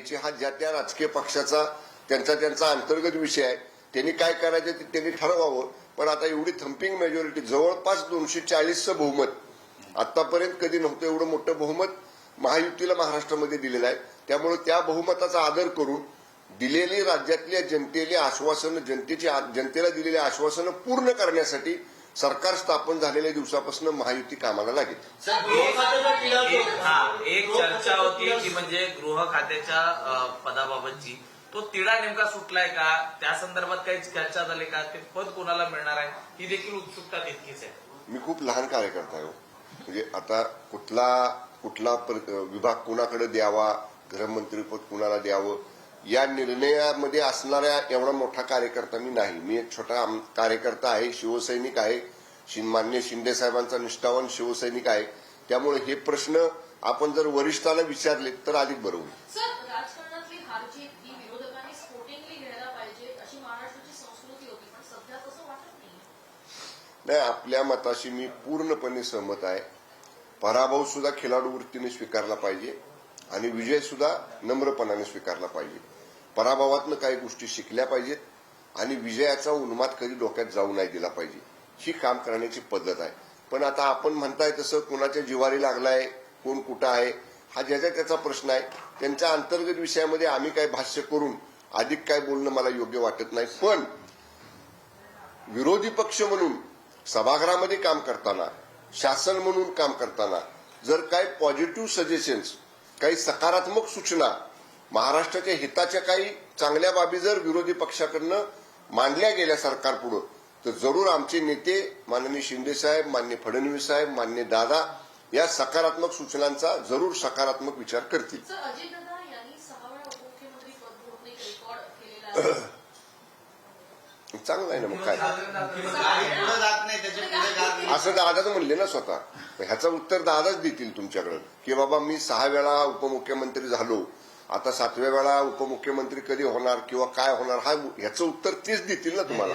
घ्यायची हा ज्या त्या राजकीय पक्षाचा त्यांचा अंतर्गत विषय आहे. त्यांनी काय करायचं ते त्यांनी ठरवावं. पण आता एवढी थम्पिंग मेजॉरिटी जवळपास 240चं बहुमत आतापर्यंत कधी नव्हतं एवढं मोठं बहुमत महायुतीला महाराष्ट्रामध्ये दिलेलं आहे. त्यामुळे त्या बहुमताचा आदर करून दिलेली राज्यातल्या जनतेला दिलेली आश्वासनं पूर्ण करण्यासाठी सरकार स्थापन झालेल्या दिवसापासून महायुती कामाला लागेल. एक चर्चा होती की म्हणजे गृह खात्याच्या पदाबाबतची तो तिढा नेमका सुटलाय का, त्या संदर्भात काही चर्चा झाली का, ते पद कोणाला मिळणार आहे ही देखील उत्सुकता तितकीच आहे. मी खूप लहान कार्यकर्ता आहे. म्हणजे आता कुठला विभाग कुणाकडे द्यावा, गृहमंत्रीपद कुणाला द्यावं या निर्णयामध्ये असणाऱ्या एवढा मोठा कार्यकर्ता मी नाही. मी एक छोटा कार्यकर्ता आहे, शिवसैनिक आहे, मान्य शिंदे साहेबांचा निष्ठावान शिवसैनिक आहे. त्यामुळे हे प्रश्न आपण जर वरिष्ठांना विचारले तर अधिक बरं होईल. राजकारणातली हार जीत ही विरोधकांनी स्पोर्टिंगली घ्यायला पाहिजे अशी महाराष्ट्राची संस्कृती होती, पण सध्या तसं वाटत नाही. आपल्या मताशी मी पूर्णपणे सहमत आहे. पराभव सुद्धा खेळाडू वृत्तीने स्वीकारला पाहिजे आणि विजय सुद्धा नम्रपणाने स्वीकारला पाहिजे. पराभवातनं काही गोष्टी शिकल्या पाहिजेत आणि विजयाचा उन्माद कधी डोक्यात जाऊ नाही दिला पाहिजे. ही काम करण्याची पद्धत आहे. पण आता आपण म्हणताय तसं कोणाच्या जिवारी लागलाय, कोण कुठं आहे हा ज्याचा त्याचा प्रश्न आहे. त्यांच्या अंतर्गत विषयामध्ये आम्ही काय भाष्य करून अधिक काय बोलणं मला योग्य वाटत नाही. पण विरोधी पक्ष म्हणून सभागृहामध्ये काम करताना, शासन म्हणून काम करताना जर काही पॉझिटिव्ह सजेशन्स, काही सकारात्मक सूचना, महाराष्ट्राच्या हिताच्या काही चांगल्या बाबी जर विरोधी पक्षाकडनं मांडल्या गेल्या सरकारपुढं तर जरूर आमचे नेते माननीय शिंदेसाहेब, मान्य फडणवीस साहेब, मान्य दादा या सकारात्मक सूचनांचा जरूर सकारात्मक विचार करतील. अजितदादा यांनी 6 वेळा उपमुख्यमंत्री पद भूषवून एक रेकॉर्ड केलेला आहे. चांगलं आहे ना. मग काय असं दादाच म्हणले ना स्वतः. ह्याचं उत्तर दादाच देतील तुमच्याकडे की बाबा मी 6 वेळा उपमुख्यमंत्री झालो, आता 7व्या वेळा उपमुख्यमंत्री कधी होणार किंवा काय होणार ह्याचं उत्तर तेच देतील ना तुम्हाला.